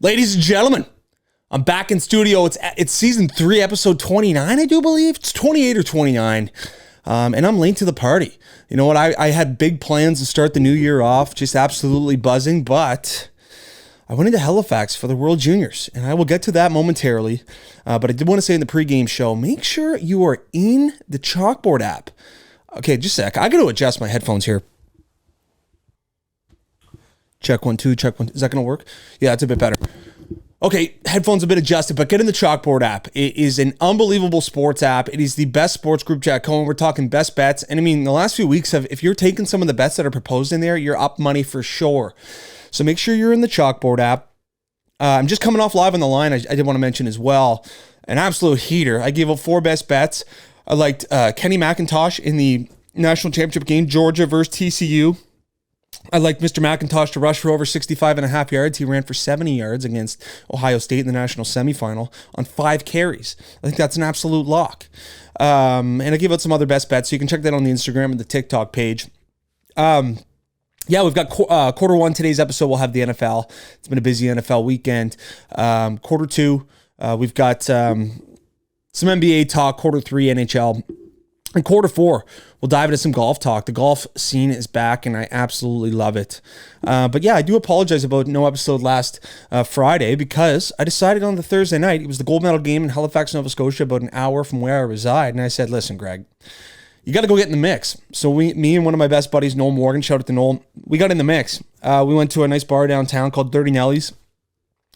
Ladies and gentlemen, I'm back in studio. It's season 3, episode 29, I do believe. It's 28 or 29. And I'm late to the party. You know what? I had big plans to start the new year off, just absolutely buzzing, but I went into Halifax for the World Juniors, and I will get to that momentarily. But I did want to say in the pregame show, make sure you are in the Chalkboard app. Okay, just a sec. I got to adjust my headphones here. Check 1, 2, check 1. Is that going to work? Yeah, it's a bit better. Okay, headphones a bit adjusted, but get in the Chalkboard app. It is an unbelievable sports app. It is the best sports group chat going. We're talking best bets. And I mean, the last few weeks, if you're taking some of the bets that are proposed in there, you're up money for sure. So make sure you're in the Chalkboard app. I'm just coming off live on the line. I did want to mention as well, an absolute heater. I gave up 4 best bets. I liked Kenny McIntosh in the national championship game, Georgia versus TCU. I liked Mr. McIntosh to rush for over 65.5 yards. He ran for 70 yards against Ohio State in the national semifinal on 5 carries. I think that's an absolute lock. And I gave out some other best bets, so you can check that on the Instagram and the TikTok page. Yeah, we've got quarter 1. Today's episode will have the NFL. It's been a busy NFL weekend. Quarter 2, we've got some NBA talk. Quarter 3, NHL. And quarter 4, we'll dive into some golf talk. The golf scene is back, and I absolutely love it. But yeah, I do apologize about no episode last Friday because I decided on the Thursday night, it was the gold medal game in Halifax, Nova Scotia, about an hour from where I reside. And I said, listen, Greg, you got to go get in the mix. So me and one of my best buddies, Noel Morgan, shout out to Noel, we got in the mix. We went to a nice bar downtown called Dirty Nelly's.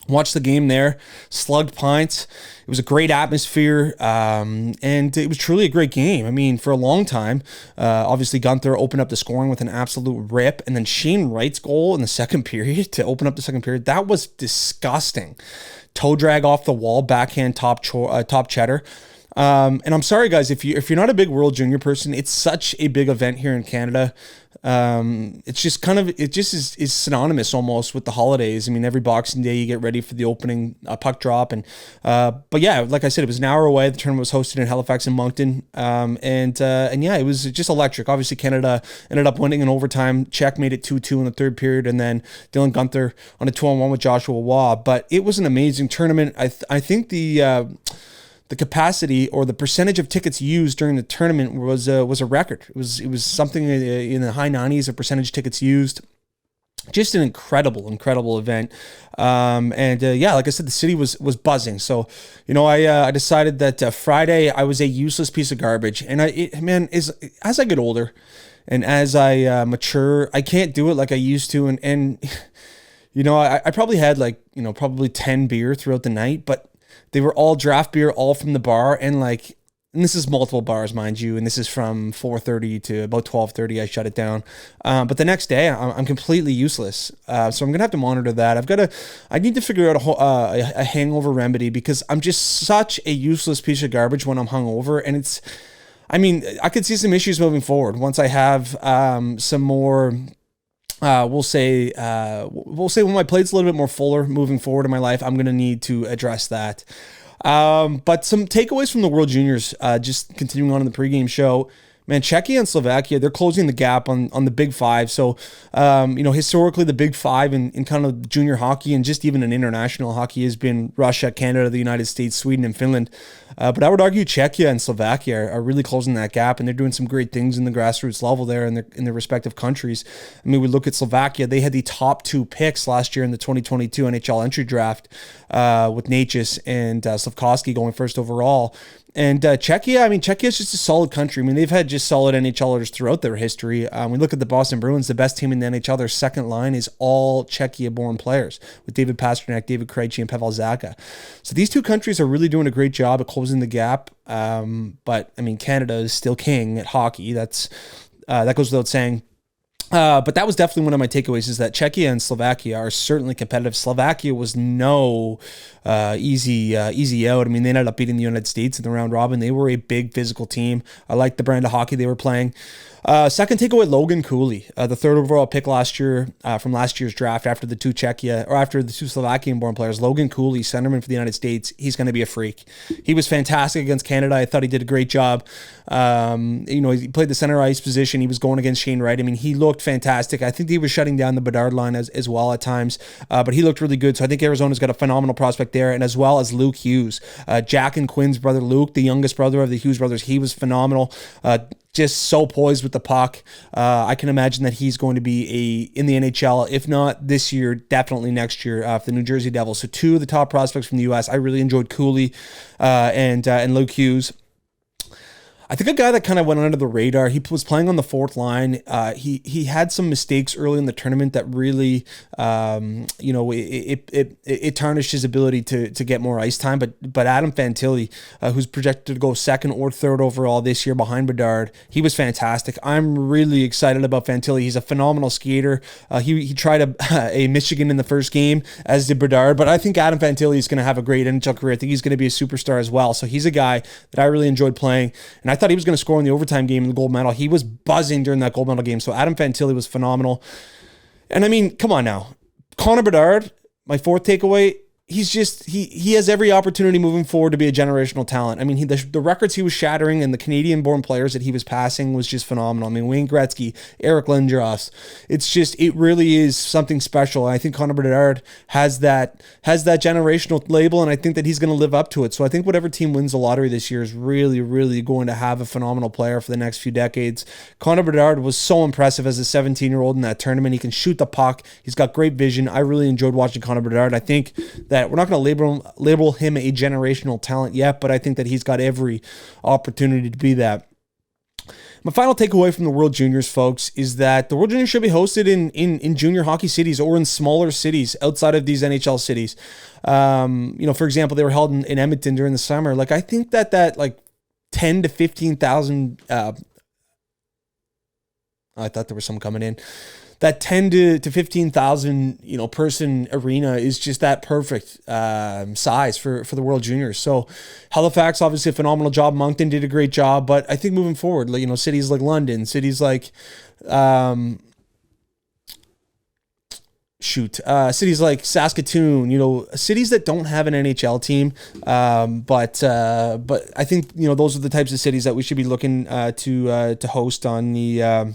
Watched the game there, slugged pints. It was a great atmosphere, and it was truly a great game. I mean, for a long time, obviously Gunther opened up the scoring with an absolute rip, and then Shane Wright's goal in the second period to open up the second period, that was disgusting. Toe drag off the wall, backhand top cheddar. And I'm sorry, guys, if you're not a big World Junior person, it's such a big event here in Canada. It's just is synonymous almost with the holidays. I mean, every Boxing Day you get ready for the opening puck drop, and but yeah, like I said, it was an hour away. The tournament was hosted in Halifax and Moncton, and yeah, it was just electric. Obviously, Canada ended up winning in overtime. Czech made it 2-2 in the third period, and then Dylan Gunther on a 2-on-1 with Joshua Waugh. But it was an amazing tournament. I think the capacity or the percentage of tickets used during the tournament was a record. It was something in the high 90s of percentage tickets used. Just an incredible event. Yeah, like I said, the city was buzzing. So, you know, I decided that Friday I was a useless piece of garbage. And as I get older and as I mature, I can't do it like I used to. And you know, I probably had probably 10 beer throughout the night, but they were all draft beer, all from the bar, and this is multiple bars, mind you, and this is from 4:30 to about 12:30. I shut it down, but the next day I'm completely useless. So I'm gonna have to monitor that. I need to figure out a hangover remedy because I'm just such a useless piece of garbage when I'm hungover, and I could see some issues moving forward once I have some more. We'll say when my plate's a little bit more fuller moving forward in my life, I'm going to need to address that. But some takeaways from the World Juniors, just continuing on in the pregame show. Man, Czechia and Slovakia, they're closing the gap on the Big Five. So, historically, the Big Five in kind of junior hockey and just even in international hockey has been Russia, Canada, the United States, Sweden, and Finland. But I would argue Czechia and Slovakia are really closing that gap, and they're doing some great things in the grassroots level there in their respective countries. I mean, we look at Slovakia, they had the top 2 picks last year in the 2022 NHL entry draft with Necas and Slavkovsky going first overall. And Czechia is just a solid country. I mean, they've had just solid NHLers throughout their history. We look at the Boston Bruins, the best team in the NHL. Their second line is all Czechia-born players with David Pastrnak, David Krejci, and Pavel Zacha. So these two countries are really doing a great job at closing the gap. But I mean, Canada is still king at hockey. That goes without saying. But that was definitely one of my takeaways, is that Czechia and Slovakia are certainly competitive. Slovakia was no easy out. I mean, they ended up beating the United States in the round robin. They were a big physical team. I liked the brand of hockey they were playing. Second takeaway, Logan Cooley, the third overall pick last year from last year's draft after the two Slovakian-born players. Logan Cooley, centerman for the United States, he's going to be a freak. He was fantastic against Canada. I thought he did a great job. He played the center ice position. He was going against Shane Wright. I mean, he looked looked fantastic. I think he was shutting down the Bedard line as well at times, but he looked really good. So I think Arizona's got a phenomenal prospect there, and as well as Luke Hughes. Jack and Quinn's brother Luke, the youngest brother of the Hughes brothers, he was phenomenal. Just so poised with the puck. I can imagine that he's going to be in the NHL, if not this year, definitely next year for the New Jersey Devils. So two of the top prospects from the U.S. I really enjoyed Cooley and Luke Hughes. I think a guy that kind of went under the radar, he was playing on the fourth line. He had some mistakes early in the tournament that really, it tarnished his ability to get more ice time. But Adam Fantilli, who's projected to go second or third overall this year behind Bedard, he was fantastic. I'm really excited about Fantilli. He's a phenomenal skater. He tried a Michigan in the first game, as did Bedard. But I think Adam Fantilli is going to have a great NHL career. I think he's going to be a superstar as well. So he's a guy that I really enjoyed playing. And I thought he was going to score in the overtime game in the gold medal. He was buzzing during that gold medal game. So Adam Fantilli was phenomenal. And I mean, come on now. Connor Bedard, my fourth takeaway, he has every opportunity moving forward to be a generational talent. I mean, the records he was shattering and the Canadian-born players that he was passing was just phenomenal. I mean, Wayne Gretzky, Eric Lindros, it really is something special. I think Connor Bedard has that generational label, and I think that he's going to live up to it. So I think whatever team wins the lottery this year is really, really going to have a phenomenal player for the next few decades. Connor Bedard was so impressive as a 17-year-old in that tournament. He can shoot the puck. He's got great vision. I really enjoyed watching Connor Bedard. I think that we're not going to label him a generational talent yet, but I think that he's got every opportunity to be that. My final takeaway from the World Juniors, folks, is that the World Juniors should be hosted in junior hockey cities or in smaller cities outside of these NHL cities. For example, they were held in Edmonton during the summer. Like, I think that like 10 to 15,000. I thought there was some coming in. That 10 to 15,000 person arena is just that perfect size for the World Juniors. So Halifax, obviously a phenomenal job. Moncton did a great job, but I think moving forward, cities like London, cities like cities like Saskatoon, cities that don't have an NHL team, but I think those are the types of cities that we should be looking to host on the.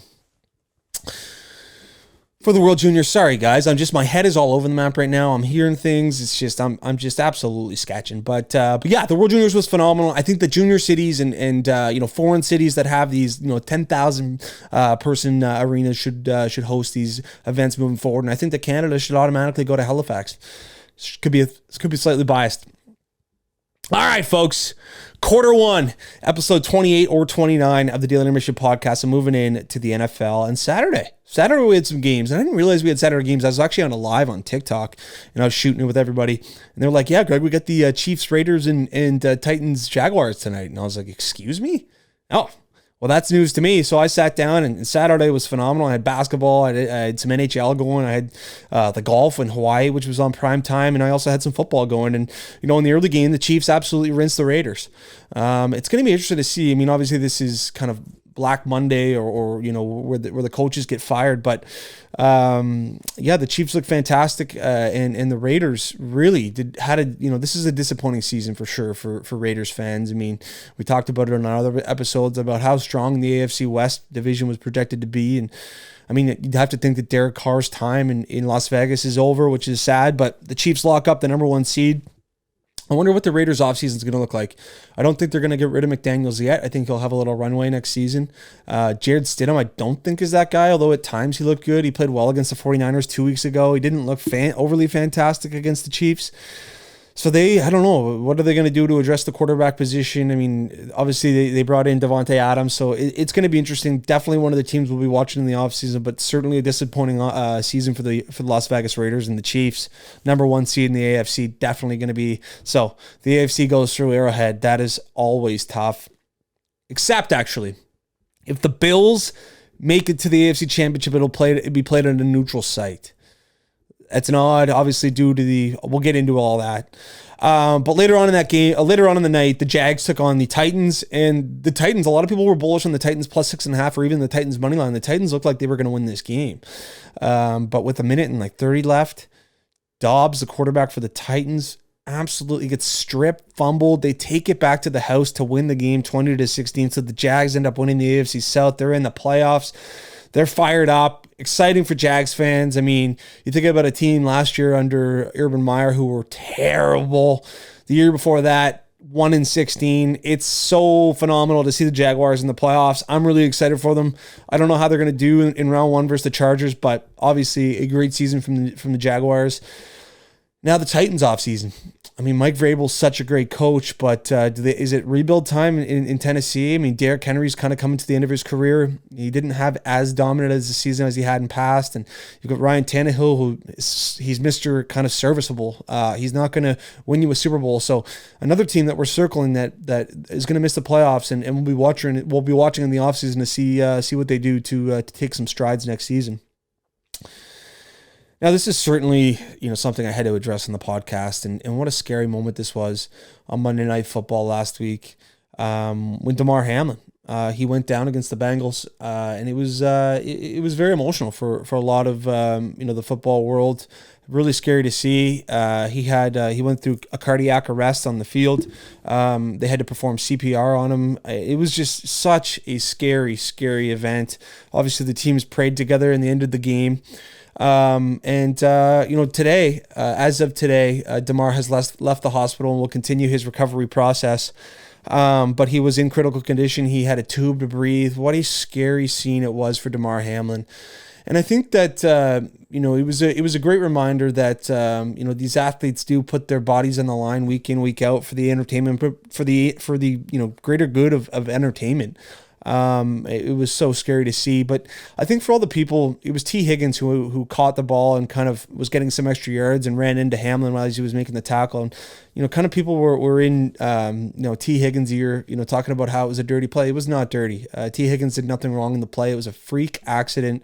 For the World Juniors. Sorry guys, my head is all over the map right now. I'm hearing things. It's just I'm just absolutely sketching. But yeah, the World Juniors was phenomenal. I think the junior cities and foreign cities that have these 10,000 person arenas should host these events moving forward. And I think that Canada should automatically go to Halifax. Could be slightly biased. All right, folks. Quarter one, episode 28 or 29 of the Daily Intermission podcast. I'm moving in to the NFL. And Saturday we had some games. And I didn't realize we had Saturday games. I was actually on a live on TikTok, and I was shooting it with everybody. And they were like, yeah, Greg, we got the Chiefs, Raiders, and Titans, Jaguars tonight. And I was like, excuse me? Oh, well, that's news to me. So I sat down, and Saturday was phenomenal. I had basketball. I had some NHL going. I had the golf in Hawaii, which was on prime time. And I also had some football going. And, in the early game, the Chiefs absolutely rinsed the Raiders. It's going to be interesting to see. I mean, obviously, this is kind of Black Monday or where the coaches get fired. But, the Chiefs look fantastic. And the Raiders really this is a disappointing season for sure for Raiders fans. I mean, we talked about it on other episodes about how strong the AFC West division was projected to be. And I mean, you'd have to think that Derek Carr's time in Las Vegas is over, which is sad, but the Chiefs lock up the number one seed. I wonder what the Raiders offseason is going to look like. I don't think they're going to get rid of McDaniels yet. I think he'll have a little runway next season. Jared Stidham, I don't think is that guy, although at times he looked good. He played well against the 49ers 2 weeks ago. He didn't look overly fantastic against the Chiefs. So I don't know, what are they going to do to address the quarterback position? I mean, obviously they brought in Devontae Adams, so it's going to be interesting. Definitely one of the teams we'll be watching in the offseason, but certainly a disappointing season for the Las Vegas Raiders and the Chiefs. Number one seed in the AFC, definitely going to be. So the AFC goes through Arrowhead. That is always tough. Except, actually, if the Bills make it to the AFC Championship, it'll be played on a neutral site. That's an odd, obviously, due to we'll get into all that. But later on in that game, later on in the night, the Jags took on the Titans, and the Titans, a lot of people were bullish on the Titans plus 6.5 or even the Titans money line. The Titans looked like they were going to win this game. But with a minute and 30 left, Dobbs, the quarterback for the Titans, absolutely gets stripped, fumbled. They take it back to the house to win the game 20-16. So the Jags end up winning the AFC South. They're in the playoffs. They're fired up. exciting for Jags fans. I mean, you think about a team last year under Urban Meyer who were terrible. The year before that, 1-16. It's so phenomenal to see the Jaguars in the playoffs. I'm really excited for them. I don't know how they're going to do in round one versus the Chargers, but obviously a great season from the Jaguars. Now the Titans offseason. I mean, Mike Vrabel's such a great coach, but is it rebuild time in Tennessee? I mean, Derrick Henry's kind of coming to the end of his career. He didn't have as dominant as a season as he had in past. And you've got Ryan Tannehill, he's Mr. kind of serviceable. He's not going to win you a Super Bowl. So another team that we're circling that is going to miss the playoffs, and we'll be watching in the offseason to see what they do to take some strides next season. Now, this is certainly, something I had to address on the podcast, and what a scary moment this was on Monday Night Football last week when Damar Hamlin, he went down against the Bengals, and it was very emotional for a lot of the football world. Really scary to see. He went through a cardiac arrest on the field. They had to perform CPR on him. It was just such a scary, scary event. Obviously, the teams prayed together in the end of the game. Today, as of today, Damar has left the hospital and will continue his recovery process. But he was in critical condition. He had a tube to breathe. What a scary scene it was for Damar Hamlin. And I think that, it was a great reminder that, these athletes do put their bodies on the line week in, week out for the entertainment, for the greater good of entertainment. It was so scary to see, but I think for all the people, it was T. Higgins who caught the ball and kind of was getting some extra yards and ran into Hamlin while he was making the tackle. And, kind of people were in, T. Higgins' ear, talking about how it was a dirty play. It was not dirty. T. Higgins did nothing wrong in the play. It was a freak accident.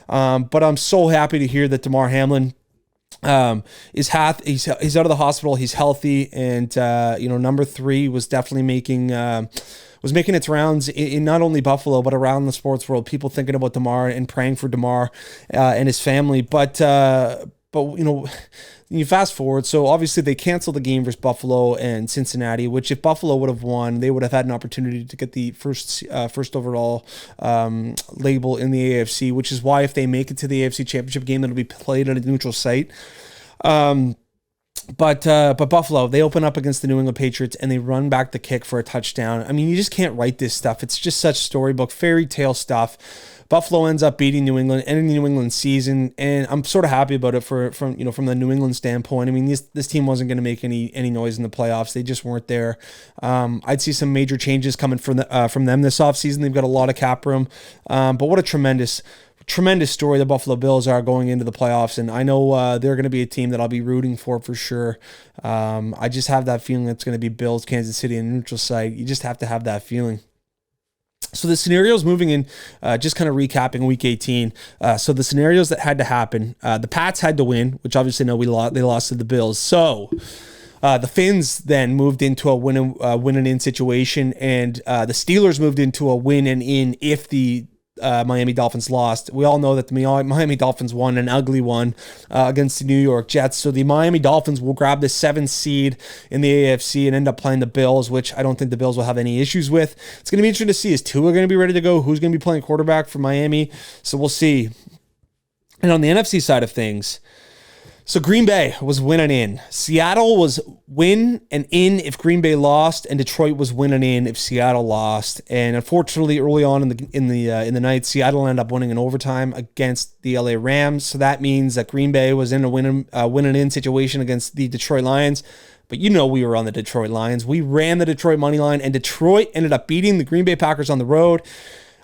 But I'm so happy to hear that Damar Hamlin, he's out of the hospital. He's healthy. And, number 3 was definitely making its rounds in not only Buffalo, but around the sports world. People thinking about Damar and praying for Damar and his family. But you fast forward. So obviously they canceled the game versus Buffalo and Cincinnati, which if Buffalo would have won, they would have had an opportunity to get the first overall label in the AFC, which is why if they make it to the AFC Championship game, it'll be played at a neutral site. But Buffalo, they open up against the New England Patriots and they run back the kick for a touchdown. I mean, you just can't write this stuff. It's just such storybook, fairy tale stuff. Buffalo ends up beating New England, ending the New England season, and I'm sort of happy about it from the New England standpoint. I mean, this team wasn't going to make any noise in the playoffs. They just weren't there. I'd see some major changes coming from them this offseason. They've got a lot of cap room, but what a tremendous story the Buffalo Bills are going into the playoffs, and I know they're going to be a team that I'll be rooting for sure. I just have that feeling it's going to be Bills, Kansas City, and neutral site. You just have to have that feeling. So the scenarios moving in, just kind of recapping Week 18. So the scenarios that had to happen, the Pats had to win, which obviously they lost to the Bills. So the Finns then moved into a win and in situation, and the Steelers moved into a win and in if the Miami Dolphins lost. We all know that the Miami Dolphins won an ugly one against the New York Jets. So the Miami Dolphins will grab the 7th seed in the AFC and end up playing the Bills, which I don't think the Bills will have any issues with. It's going to be interesting to see, is Tua going to be ready to go? Who's going to be playing quarterback for Miami? So we'll see. And on the NFC side of things, so Green Bay was win and in. Seattle was win and in if Green Bay lost, and Detroit was win and in if Seattle lost. And unfortunately, early on in the night, Seattle ended up winning in overtime against the LA Rams. So that means that Green Bay was in a win and in situation against the Detroit Lions. But we were on the Detroit Lions. We ran the Detroit money line, and Detroit ended up beating the Green Bay Packers on the road.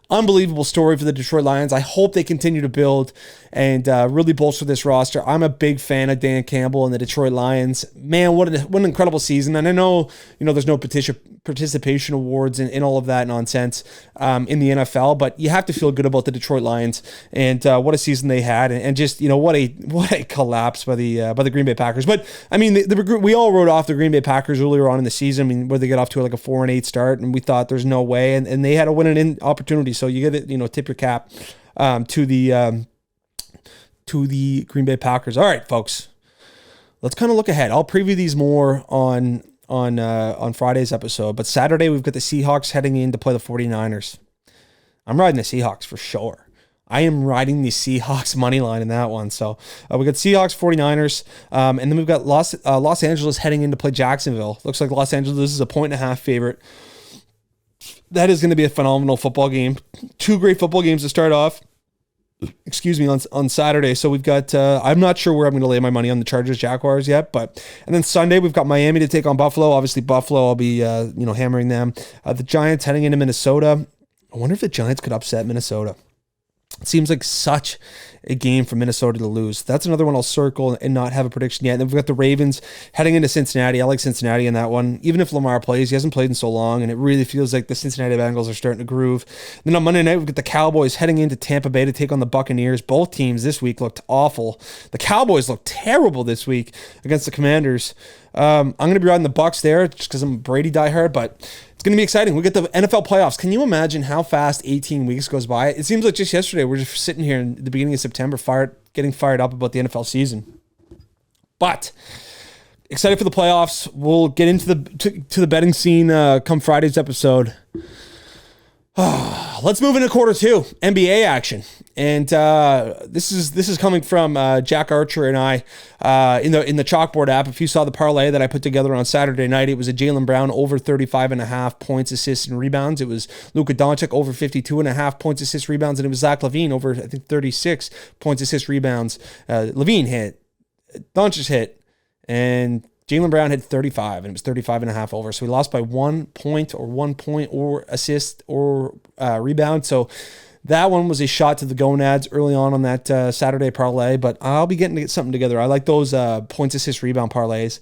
Unbelievable story for the Detroit Lions. I hope they continue to build and really bolster this roster. I'm a big fan of Dan Campbell and the Detroit Lions. Man, what an incredible season. And I know, there's no participation awards and all of that nonsense in the NFL, but you have to feel good about the Detroit Lions and what a season they had, and just, what a collapse by the Green Bay Packers. But I mean, we all wrote off the Green Bay Packers earlier on in the season. I mean, where they get off to like a 4-8 start, and we thought there's no way, and they had a win and in opportunity. So you get it, tip your cap to the Green Bay Packers. All right, folks, let's kind of look ahead. I'll preview these more on Friday's episode, but Saturday we've got the Seahawks heading in to play the 49ers. I'm riding the Seahawks for sure. I am riding the Seahawks money line in that one. So we got Seahawks, 49ers, and then we've got Los Angeles heading in to play Jacksonville. Looks like Los Angeles is a 1.5 favorite. That is going to be a phenomenal football game. Two great football games to start off. Excuse me, on Saturday. So we've got, I'm not sure where I'm going to lay my money on the Chargers Jaguars yet, and then Sunday we've got Miami to take on Buffalo. Obviously Buffalo, I'll be, hammering them. The Giants heading into Minnesota. I wonder if the Giants could upset Minnesota. It seems like such a game for Minnesota to lose. That's another one I'll circle and not have a prediction yet. And then we've got the Ravens heading into Cincinnati. I like Cincinnati in that one. Even if Lamar plays, he hasn't played in so long, and it really feels like the Cincinnati Bengals are starting to groove. And then on Monday night, we've got the Cowboys heading into Tampa Bay to take on the Buccaneers. Both teams this week looked awful. The Cowboys looked terrible this week against the Commanders. I'm going to be riding the Bucs there just because I'm a Brady diehard, but it's going to be exciting. We get the NFL playoffs. Can you imagine how fast 18 weeks goes by? It seems like just yesterday we're just sitting here in the beginning of September getting fired up about the NFL season. But excited for the playoffs. We'll get into the betting scene come Friday's episode. Let's move into quarter two, NBA action. And this is coming from Jack Archer and I in the Chalkboard app. If you saw the parlay that I put together on Saturday night, it was a Jaylen Brown over 35.5 points, assists, and rebounds. It was Luka Doncic over 52.5 points, assists, rebounds, and it was Zach LaVine over, I think, 36 points, assists, rebounds. LaVine hit, Doncic hit, and Jaylen Brown had 35, and it was 35.5 over. So we lost by 1 point or assist or rebound. So that one was a shot to the gonads early on that Saturday parlay, but I'll be getting something together. I like those points, assist, rebound parlays.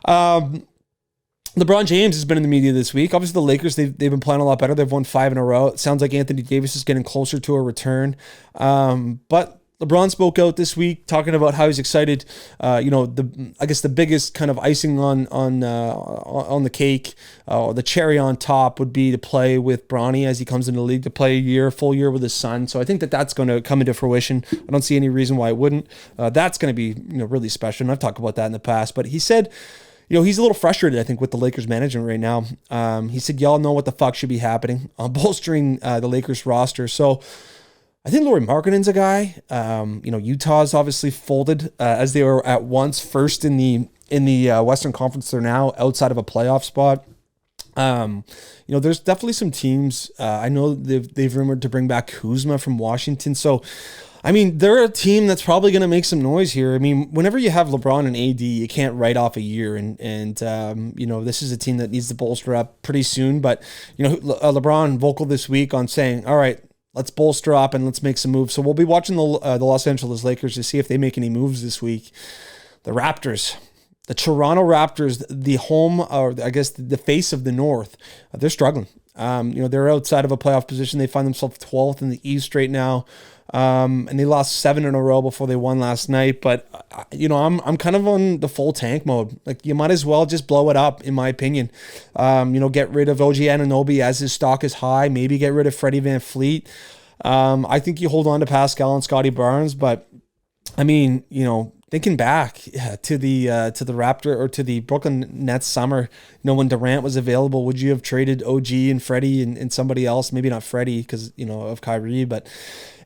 LeBron James has been in the media this week. Obviously, the Lakers, they've been playing a lot better. They've won 5 in a row. It sounds like Anthony Davis is getting closer to a return. But LeBron spoke out this week talking about how he's excited. I guess the biggest kind of icing on the cake, or the cherry on top, would be to play with Bronny as he comes into the league, to play a full year with his son. So I think that's going to come into fruition. I don't see any reason why it wouldn't. That's going to be really special. And I've talked about that in the past. But he said, he's a little frustrated, I think, with the Lakers management right now. He said, y'all know what the fuck should be happening, bolstering the Lakers roster. So I think Lauri Markkanen's a guy. Utah's obviously folded as they were at once first in the Western Conference. They're now outside of a playoff spot. There's definitely some teams. I know they've rumored to bring back Kuzma from Washington. So, they're a team that's probably going to make some noise here. Whenever you have LeBron and AD, you can't write off a year. And this is a team that needs to bolster up pretty soon. But, LeBron vocal this week on saying, all right, let's bolster up and let's make some moves. So we'll be watching the Los Angeles Lakers to see if they make any moves this week. The Raptors, the Toronto Raptors, the home, or I guess the face of the North, they're struggling. They're outside of a playoff position. They find themselves 12th in the East right now. And they lost 7 in a row before they won last night. But, I'm kind of on the full tank mode. Like, you might as well just blow it up, in my opinion. Get rid of OG Anunoby as his stock is high. Maybe get rid of Freddie VanVleet. I think you hold on to Pascal and Scotty Barnes. But, thinking back to the Raptor or to the Brooklyn Nets summer, when Durant was available, would you have traded OG and Freddie and somebody else? Maybe not Freddie because, of Kyrie. But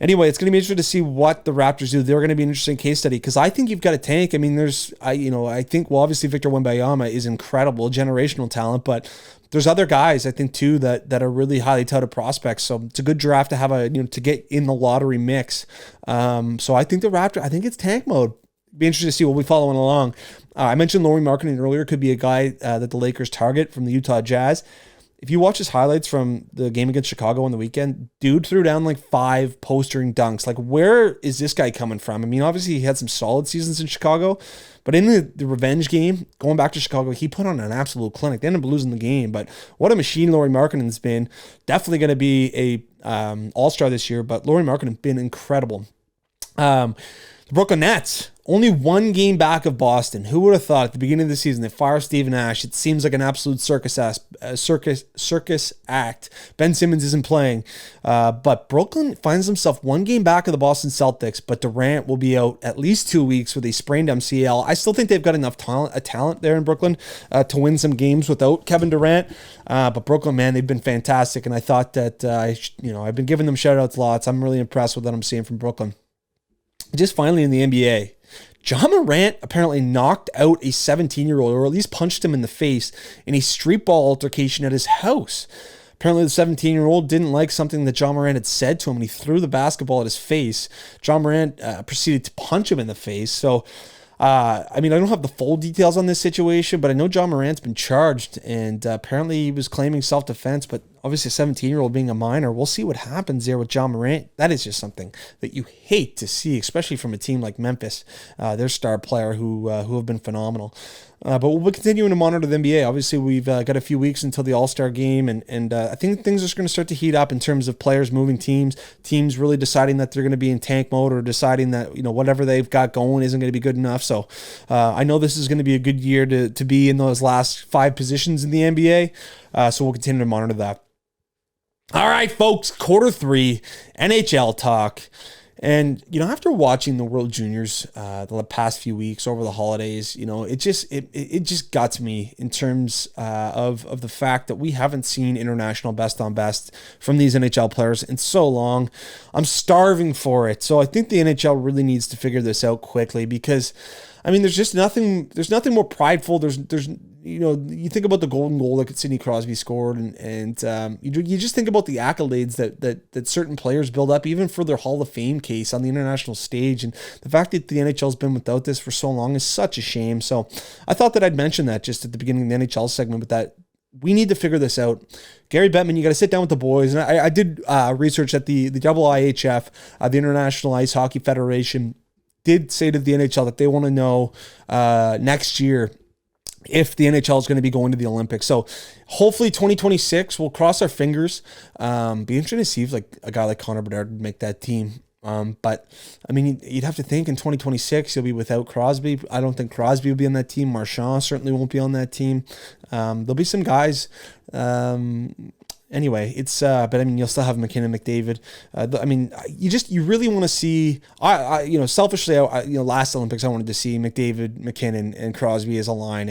anyway, it's going to be interesting to see what the Raptors do. They're going to be an interesting case study because I think you've got a tank. I think, obviously Victor Wembanyama is incredible, generational talent, but there's other guys, I think, too, that are really highly touted prospects. So it's a good draft to have to get in the lottery mix. So I think the Raptors, I think it's tank mode. Be interested to see what we following along. I mentioned Lauri Markkanen earlier, could be a guy that the Lakers target from the Utah Jazz. If you watch his highlights from the game against Chicago on the weekend, dude threw down like 5 postering dunks. Like, where is this guy coming from? Obviously he had some solid seasons in Chicago, but in the revenge game, going back to Chicago, he put on an absolute clinic. They ended up losing the game, but what a machine Lauri Markkanen's been. Definitely going to be a all-star this year, but Lauri Markkanen been incredible. The Brooklyn Nets, Only one game back of Boston. Who would have thought at the beginning of the season they fire Steve Nash? It seems like an absolute circus act. Ben Simmons isn't playing. But Brooklyn finds himself one game back of the Boston Celtics, but Durant will be out at least 2 weeks with a sprained MCL. I still think they've got enough talent there in Brooklyn to win some games without Kevin Durant. But Brooklyn, man, they've been fantastic. And I thought that, I've been giving them shout outs lots. I'm really impressed with what I'm seeing from Brooklyn. Just finally in the NBA, John Morant apparently knocked out a 17-year-old, or at least punched him in the face, in a street ball altercation at his house. Apparently, the 17-year-old didn't like something that John Morant had said to him, and he threw the basketball at his face. John Morant proceeded to punch him in the face. So, I don't have the full details on this situation, but I know John Morant's been charged, and apparently he was claiming self-defense, but obviously a 17-year-old being a minor, we'll see what happens there with John Morant. That is just something that you hate to see, especially from a team like Memphis, their star player who have been phenomenal. But we'll be continuing to monitor the NBA. Obviously, we've got a few weeks until the All-Star game, and I think things are going to start to heat up in terms of players moving teams really deciding that they're going to be in tank mode, or deciding that whatever they've got going isn't going to be good enough. So I know this is going to be a good year to be in those last 5 positions in the NBA. So we'll continue to monitor that. All right, folks, quarter 3, NHL talk. And, after watching the World Juniors the past few weeks over the holidays, it just got to me in terms of the fact that we haven't seen international best on best from these NHL players in so long. I'm starving for it. So I think the NHL really needs to figure this out quickly, because there's nothing more prideful. There's you think about the golden goal that Sidney Crosby scored, and you just think about the accolades that certain players build up, even for their Hall of Fame case on the international stage. And the fact that the NHL's been without this for so long is such a shame. So I thought that I'd mention that just at the beginning of the NHL segment, but that we need to figure this out. Gary Bettman, you got to sit down with the boys. And I did research that the IIHF, the International Ice Hockey Federation, did say to the NHL that they want to know next year if the NHL is going to be going to the Olympics. So hopefully 2026, we'll cross our fingers. Be interesting to see if a guy like Connor Bedard would make that team. But you'd have to think in 2026 he'll be without Crosby. I don't think Crosby will be on that team. Marchand certainly won't be on that team. There'll be some guys. Anyway, it's but you'll still have McKinnon, McDavid. You really want to see. Selfishly, last Olympics I wanted to see McDavid, McKinnon, and Crosby as a line.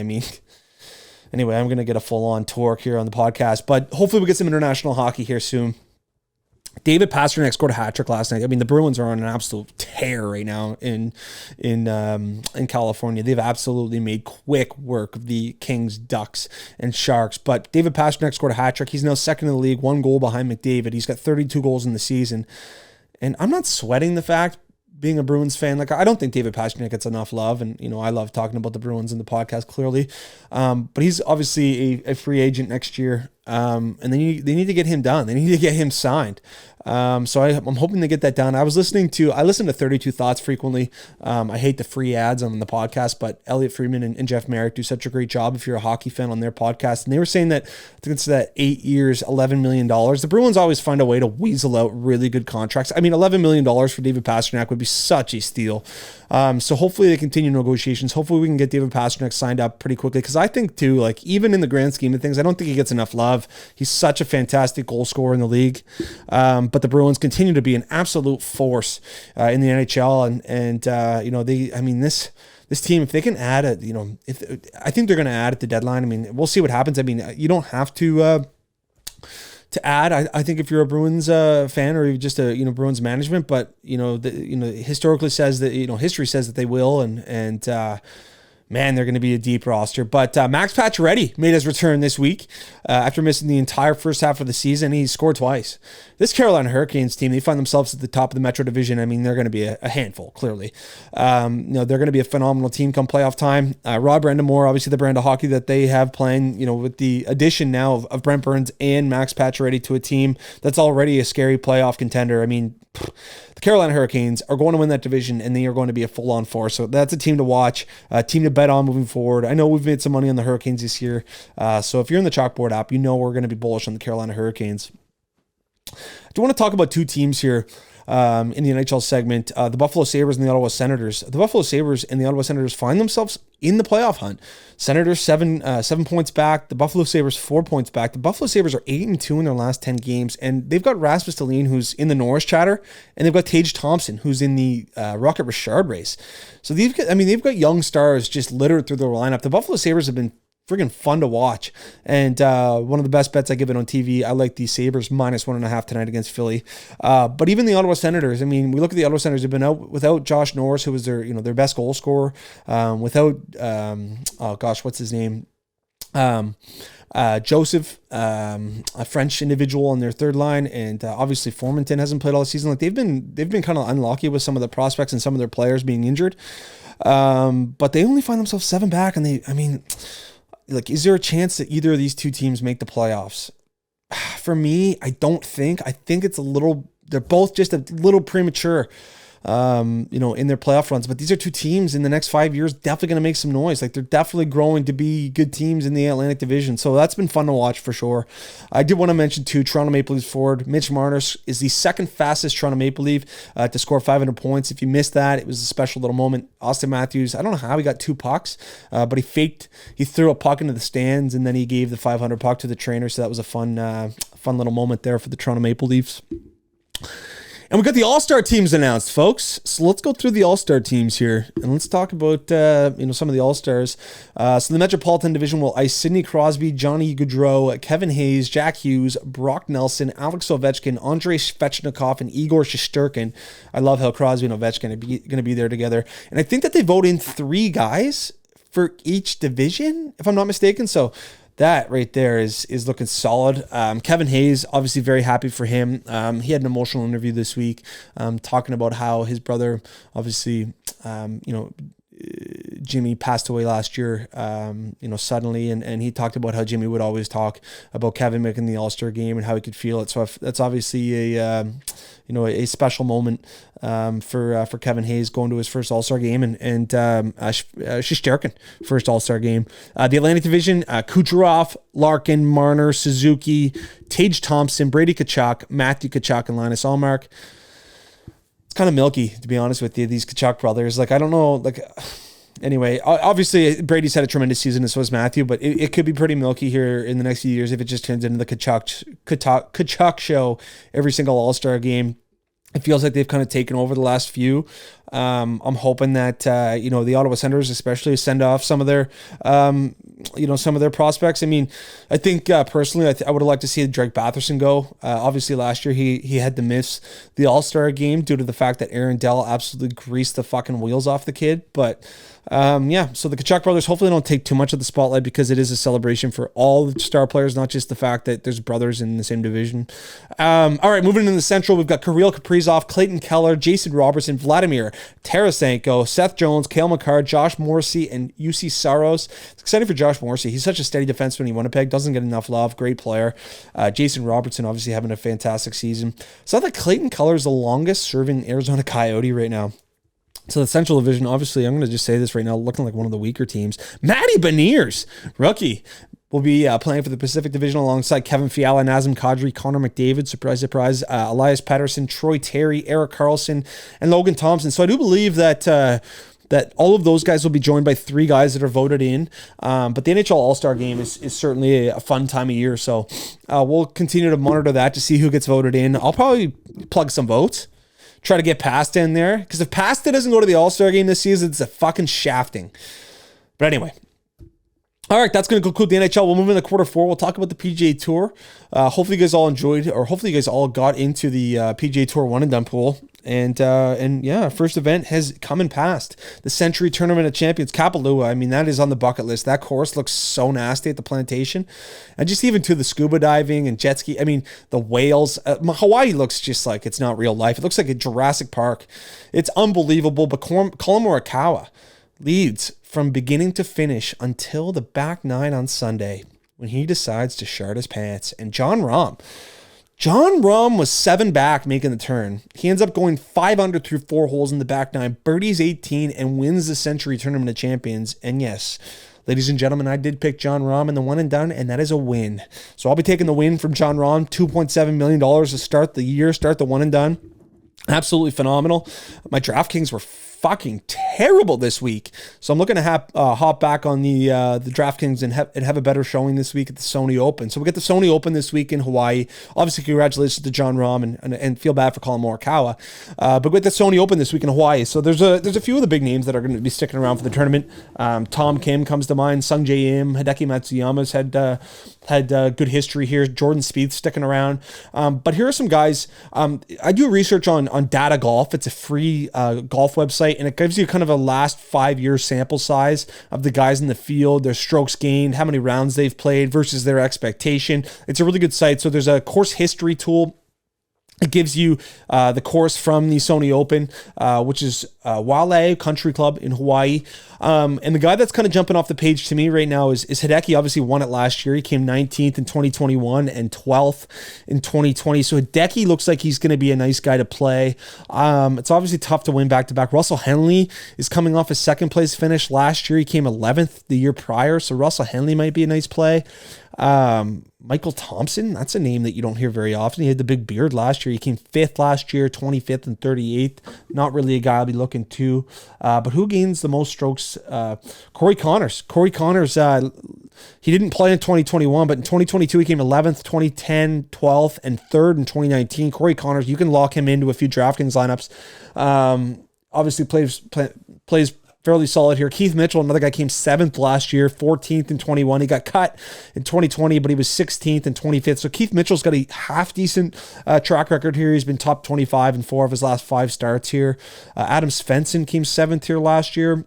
Anyway, I'm gonna get a full on torque here on the podcast, but hopefully we get some international hockey here soon. David Pastrnak scored a hat trick last night. The Bruins are on an absolute tear right now in California. They've absolutely made quick work of the Kings, Ducks, and Sharks. But David Pastrnak scored a hat trick. He's now second in the league, 1 goal behind McDavid. He's got 32 goals in the season. And I'm not sweating the fact, being a Bruins fan, I don't think David Pastrnak gets enough love, and I love talking about the Bruins in the podcast clearly, but he's obviously a free agent next year, and they need to get him done. They need to get him signed. So I'm hoping to get that done. I listen to 32 Thoughts frequently. I hate the free ads on the podcast, but Elliot Friedman and Jeff Merrick do such a great job if you're a hockey fan on their podcast. And they were saying that I think it's that 8 years, $11 million. The Bruins always find a way to weasel out really good contracts. $11 million for David Pastrnak would be such a steal. So hopefully they continue negotiations. Hopefully we can get David Pastrnak signed up pretty quickly, because I think too, even in the grand scheme of things, I don't think he gets enough love. He's such a fantastic goal scorer in the league. But the Bruins continue to be an absolute force in the NHL, and this team, if they can add I think they're going to add at the deadline. We'll see what happens. You don't have to add. I think if you're a Bruins fan, or even just a Bruins management, but historically says that history says that they will, and man, they're going to be a deep roster. But Max Pacioretty made his return this week after missing the entire first half of the season. He scored twice. This Carolina Hurricanes team, they find themselves at the top of the Metro Division. They're going to be a handful, clearly. They're going to be a phenomenal team come playoff time. Rob Brandamore, obviously the brand of hockey that they have playing, with the addition now of Brent Burns and Max Pacioretty to a team that's already a scary playoff contender. The Carolina Hurricanes are going to win that division, and they are going to be a full-on force. So that's a team to watch, a team to bet on moving forward. I know we've made some money on the Hurricanes this year. So if you're in the Chalkboard app, we're going to be bullish on the Carolina Hurricanes. I do want to talk about 2 teams here in the NHL segment, the Buffalo Sabres and the Ottawa Senators. The Buffalo Sabres and the Ottawa Senators find themselves in the playoff hunt. Senators 7 points back. The Buffalo Sabres 4 points back. The Buffalo Sabres are 8-2 in their last 10 games, and they've got Rasmus Dahlin, who's in the Norris chatter, and they've got Tage Thompson, who's in the Rocket Richard race. So they've got young stars just littered through their lineup. The Buffalo Sabres have been friggin' fun to watch. And one of the best bets I give it on TV, I like the Sabres -1.5 tonight against Philly. But even the Ottawa Senators, I mean, we look at the Ottawa Senators, they've been out without Josh Norris, who was their best goal scorer, without, what's his name? Joseph, a French individual on their third line, and obviously Formanton hasn't played all season. Like they've been kind of unlucky with some of the prospects and some of their players being injured. But they only find themselves 7 back, and is there a chance that either of these two teams make the playoffs? For me, I don't think. I think it's they're both just a little premature, in their playoff runs. But these are two teams in the next 5 years definitely going to make some noise. Like they're definitely growing to be good teams in the Atlantic Division. So that's been fun to watch for sure. I did want to mention too, Toronto Maple Leafs forward Mitch Marner is the second fastest Toronto Maple Leaf to score 500 points. If you missed that, it was a special little moment. Austin Matthews, I don't know how he got 2 pucks, but he threw a puck into the stands and then he gave the 500 puck to the trainer. So that was a fun little moment there for the Toronto Maple Leafs. And we got the All-Star teams announced, folks. So let's go through the All-Star teams here, and let's talk about some of the All-Stars. So the Metropolitan Division will ice Sidney Crosby, Johnny Gaudreau, Kevin Hayes, Jack Hughes, Brock Nelson, Alex Ovechkin, Andrei Svechnikov, and Igor Shesterkin. I love how Crosby and Ovechkin are going to be there together. And I think that they vote in 3 guys for each division, if I'm not mistaken. So that right there is looking solid. Kevin Hayes, obviously very happy for him. He had an emotional interview this week talking about how his brother, obviously, Jimmy passed away last year, suddenly. And he talked about how Jimmy would always talk about Kevin making the All-Star game and how he could feel it. So that's obviously a special moment for Kevin Hayes going to his first All-Star game and Shesterkin first All-Star game. The Atlantic Division, Kucherov, Larkin, Marner, Suzuki, Tage Thompson, Brady Tkachuk, Matthew Tkachuk, and Linus Ullmark. It's kind of milky, to be honest with you, these Tkachuk brothers. Like, I don't know, anyway, obviously Brady's had a tremendous season, and so has Matthew, but it could be pretty milky here in the next few years if it just turns into the Tkachuk show every single All-Star game. It feels like they've kind of taken over the last few. I'm hoping that the Ottawa Senators especially send off some of their prospects. I mean, I think personally, I would have liked to see Drake Batherson go. Obviously, last year he had to miss the All-Star game due to the fact that Aaron Dell absolutely greased the fucking wheels off the kid. But so the Tkachuk brothers hopefully don't take too much of the spotlight because it is a celebration for all the star players, not just the fact that there's brothers in the same division. All right, moving into the Central, we've got Kirill Kaprizov, Clayton Keller, Jason Robertson, Vladimir Tarasenko, Seth Jones, Cale Makar, Josh Morrissey, and UC Saros. It's exciting for Josh Morrissey. He's such a steady defenseman in Winnipeg, doesn't get enough love, great player. Jason Robertson obviously having a fantastic season. So I thought Clayton Keller is the longest serving Arizona Coyote right now. So the Central Division, obviously, I'm going to just say this right now, looking like one of the weaker teams. Matty Beniers, rookie, will be playing for the Pacific Division alongside Kevin Fiala, Nazem Kadri, Connor McDavid, surprise, surprise, Elias Pettersson, Troy Terry, Eric Carlson, and Logan Thompson. So I do believe that all of those guys will be joined by 3 guys that are voted in. But the NHL All-Star Game is certainly a fun time of year. So we'll continue to monitor that to see who gets voted in. I'll probably plug some votes. Try to get Pasta in there. Because if Pasta doesn't go to the All-Star game this season, it's a fucking shafting. But anyway. All right, that's going to conclude the NHL. We'll move into quarter 4. We'll talk about the PGA Tour. Hopefully you guys all enjoyed, or hopefully you guys all got into the PGA Tour one and done pool. And our first event has come and passed. The Century Tournament of Champions, Kapalua. I mean, that is on the bucket list. That course looks so nasty at the Plantation. And just even to the scuba diving and jet ski. I mean, the whales. Hawaii looks just like it's not real life. It looks like a Jurassic Park. It's unbelievable. But Colin Morikawa leads from beginning to finish until the back 9 on Sunday when he decides to shart his pants. And John Rahm was 7 back making the turn. He ends up going 5 under through 4 holes in the back 9, birdies 18, and wins the Century Tournament of Champions. And yes, ladies and gentlemen, I did pick John Rahm in the one and done, and that is a win. So I'll be taking the win from John Rahm, $2.7 million to start the year, start the one and done. Absolutely phenomenal. My DraftKings were fucking terrible this week, so I'm looking to hop back on the DraftKings and have a better showing this week at the Sony Open. So we get the Sony Open this week in Hawaii. Obviously, congratulations to John Rahm and feel bad for Colin Morikawa. But with the Sony Open this week in Hawaii, so there's a few of the big names that are going to be sticking around for the tournament. Tom Kim comes to mind. Sung Jae Im, Hideki Matsuyama's had good history here. Jordan Spieth sticking around. But here are some guys. I do research on Data Golf. It's a free golf website, and it gives you kind of a last 5 year sample size of the guys in the field, their strokes gained, how many rounds they've played versus their expectation. It's a really good site. So there's a course history tool. It gives you the course from the Sony Open, which is Waialae Country Club in Hawaii. And the guy that's kind of jumping off the page to me right now is Hideki. Obviously won it last year. He came 19th in 2021 and 12th in 2020. So Hideki looks like he's going to be a nice guy to play. It's obviously tough to win back-to-back. Russell Henley is coming off a second place finish last year. He came 11th the year prior. So Russell Henley might be a nice play. Michael Thompson, that's a name that you don't hear very often. He had the big beard last year. He came 5th last year, 25th and 38th. Not really a guy I'll be looking to. But who gains the most strokes? Corey Connors. Corey Connors, he didn't play in 2021, but in 2022 he came 11th, 2010, 12th, and 3rd in 2019. Corey Connors, you can lock him into a few DraftKings lineups. Obviously plays fairly solid here. Keith Mitchell, another guy, came 7th last year, 14th in 21. He got cut in 2020, but he was 16th and 25th. So Keith Mitchell's got a half decent track record here. He's been top 25 in 4 of his last 5 starts here. Adam Svensson came 7th here last year.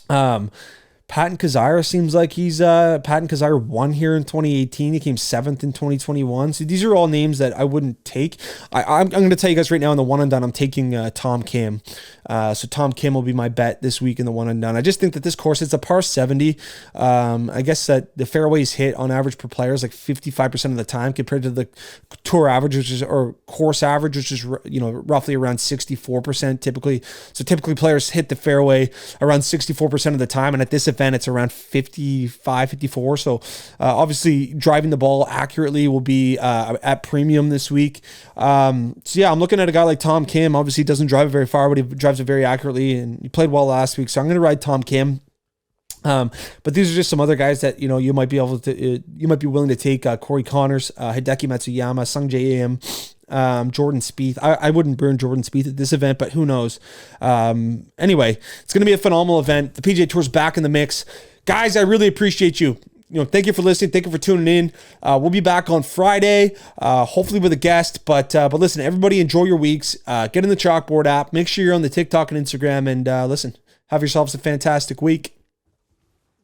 Patton Kizzire seems like he's Patton Kizzire won here in 2018. He came 7th in 2021. So these are all names that I wouldn't take. I'm going to tell you guys right now in the one and done, I'm taking Tom Kim. So Tom Kim will be my bet this week in the one and done. I just think that this course, it's a par 70. I guess that the fairways hit on average per player is like 55% of the time compared to the tour average, or course average, which is roughly around 64% typically. So typically players hit the fairway around 64% of the time, and at this event it's around 55, 54. So obviously driving the ball accurately will be at premium this week. So yeah, I'm looking at a guy like Tom Kim. Obviously he doesn't drive it very far, but he drives it very accurately, and he played well last week. So I'm going to ride Tom Kim. But these are just some other guys that you might be able to you might be willing to take. Corey Connors, Hideki Matsuyama, Sung Jae Im, Jordan Spieth. I wouldn't burn Jordan Spieth at this event, but who knows? Anyway, it's going to be a phenomenal event. The PGA Tour's back in the mix, guys. I really appreciate you. Thank you for listening. Thank you for tuning in. We'll be back on Friday, hopefully with a guest. But listen, everybody, enjoy your weeks. Get in the Chalkboard app. Make sure you're on the TikTok and Instagram. And listen, have yourselves a fantastic week.